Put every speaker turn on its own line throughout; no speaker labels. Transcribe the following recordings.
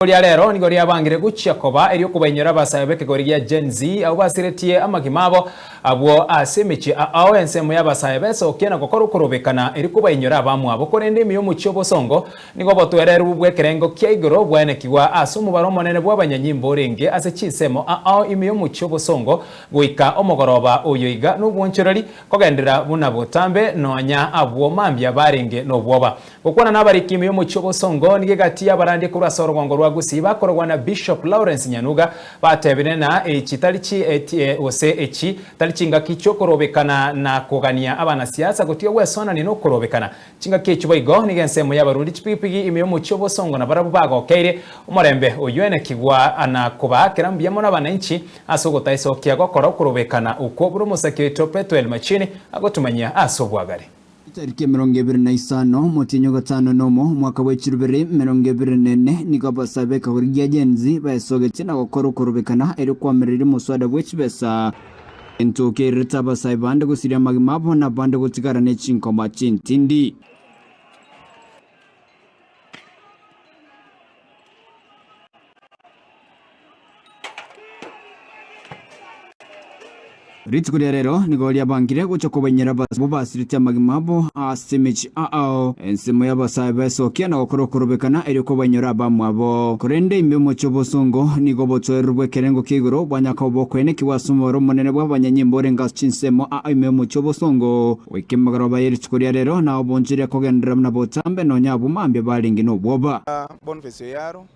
Goria rero ni goria bangire gucia koba eri okubenyera basabe kegoria Gen Z abo basiretie amagimabo abo asemechi ao ensemo ya basabe sokena gokora kurubekana eri kubenyera abamwe abo korende miyo mucho bosongo nigo botwerera ubwe kerengo kya igoro bwane kiwa asumu baro monene bwa banyanyimbo renge ase chisemo ao imiyo mucho bosongo goika omogoroba oyoiga n'ubwonchereri kogendera buna botambe nonya abo mambya barenge n'obwoba gokwana nabariki imiyo mucho bosongo nige gati abarandi kurasoro rwa gusiba korwa na Bishop Lawrence Nyanuga batebene na ekitalichi ose echi talicinga kicho korobekana na kugania abana siasa gotiyo wesona ni no korobekana cinga kicho boigo ni gensemo y'abarundi chipipigi imiyo mucho bosongo na barabu bago keire umurembe oyene kigwa ana kuba kerambiyamo n'abananchi asogota isokia gokora korobekana uko buru musakirito Petwel Machini agotumanya asobwagare
Tariki 25 Mutinyo gatano nomo mwaka wa 2024 niko basabe kahurigia Gen Z basogetye na gukora kurubekana eri kwamerera muswada w'ekibesa entoke rita basabe bande gusiria magimabo na bande gutigara ne chinkoma chintindi Ritikuria rero nigoria bangire gucho kubenyera basirite magimabo asemechi ao ensemo y'abasabe sokia na gukora kurubekana eri kubenyera abamwabo korende imemo cyobosongo nigo botwererwe kerengo kigoro banyakabo kwene kiwasumoro monene bw'abanyanyimbo renga chinsemo imemo cyobosongo wikemagaro bayiritsikuria rero na obonjire kogendera na botambe nonya bumambye baringi no bwoba
Boniface yaro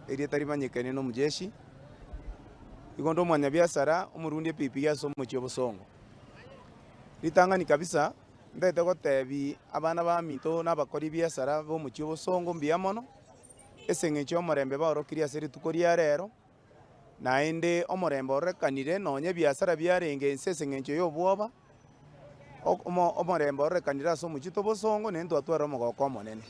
eri tarimanyekane no mujeshi Igondo mwanya biasara umurundi pipi ya somo cyobosongo litangani kabisa ndete gotebi abana ba mito n'abakori biasara bo mu cyobosongo mbiyamono esenge cyo morembe barokiriya seri tukoria rero naende omorembe orekanire nonye biasara byarenge ensesenge cyo yobwoba omorembe orekanira so mu cyobosongo nendo atwara mogoko monene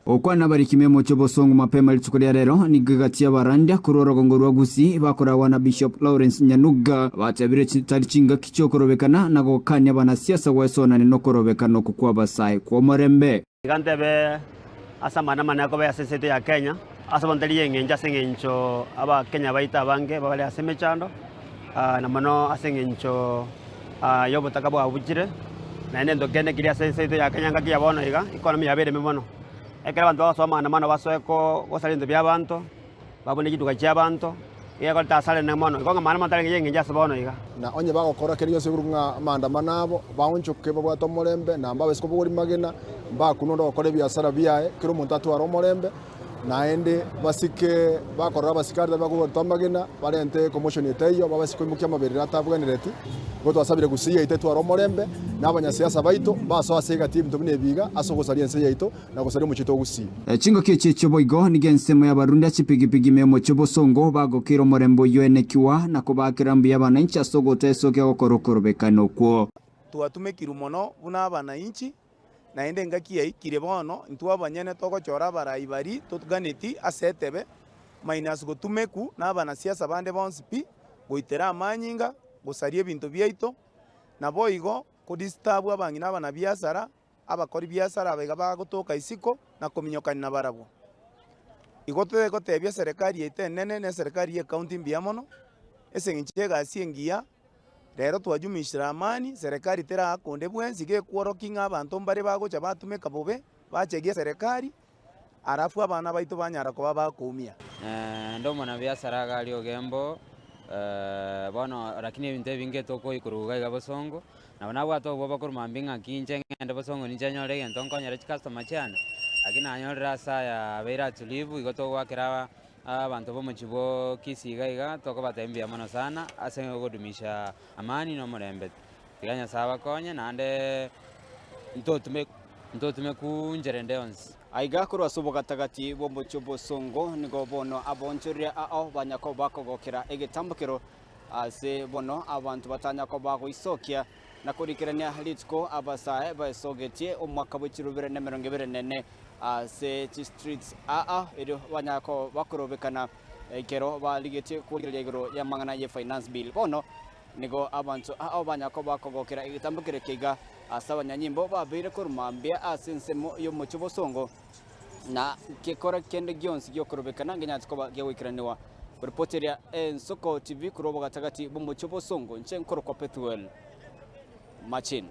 Okwana bari kimemo cyobosongo mapema litsukuria rero ni gagati y'abarandi kurorogongo rwagusi bakorawa na Bishop Lawrence Nyanuga batabire talicinga kichokorobekana na gokanya bana siasa wesona ni nokorobekana kukwa basaye kwa morembe
gantebe asamana manako ba sesete ya Kenya asabantali yengenja sengencho aba Kenya baita bange babale asemechando na mano asengencho yobotaka bwa bujire na nendo kene kiria sesete ya Kenya ngakia bono iga economy yabere memono ekera bantu basoma na mano basweko gosalindo bya bantu babone gituka cya bantu yego tasale na mono ikonga mana mantale ngenge njasa bono iga
na onye bagokora keri yose burunga manda manabo baunchuke babwa to morembe na mbabe siko buri magena bakunondo bakore biasara biyae kiro muntu waro morembe naende basike bakora basikari bago to magena barente commotion yeteyo babasiko mukya maberera tabwanireti goto asabire gusiya itetu waro morembe n'abanyasiasa baito baso asega team tubine biga asogosariye nse yaito nagosari mu kito gusi
Chingo kiche boigo ni gensemo y'abarundi achipigipigi memo cyobosongo bagokiro morembo yoenekiwa na kubakirambi y'abananchi asogota esoke gokorokorobekano kwo
tuatume kirumono buna abananchi naende ngakiye ikire bono ntwa banyene togochora barayi bari tutuganeti asetebe minus gotumeku n'abanasiasa bande bonsipi goitera amanyinga gosarie bintu byaito na boigo kudisturb abangi n'abana biasara abakori biasara abega bagotoka isiko na kominyokani na barabo igote gotebya serikali yetenene ne serikali ye county mbiamono esengiche gasiengia rero twajumishira amani serikali tera akonde bwenzi ge kworokinga abantu mbare bagocha batumeka bobe bachegia serikali arafu abana baito banyara ko bakumia
ndo mwana biasara gali ogembo bono lakini ibintu binge toko ikuruga gabosongo na bana bwato boba kurumambinga kinje ngende bosongo ninjanyore gento nkonyere customer cyane lakini anyorera saya beira tulivu igoto wakira abantu bo muchibo kisiga iga toko batembia mono sana asengo godumisha amani no murembe tiganya saba konye nande ntotume kunjerende ons
aiga kuru asubo gatagati bo muchobosongo nigo bono abonchoria ao banyako bakogokera egetambukiro ase bono abantu batanya ko bago isokia na kurikirania litko abasae basogetie omwaka wa 2024 ase streets ero banyako bakorobekana kero baligete kurikirania igoro ya mangana ye finance bill bono nigo abantu ao banyako bakogokera egetambukiro kiga asabanyanyimbo babire kurumambia asensemo yo muchobosongo na kekora kende gionsi gyokorobekana ngenya tikoba gyawikiraniwa reporteria Nsoko TV kurobo gatagati bombo chobo songo nche nkoro kwa Pethuel Machin.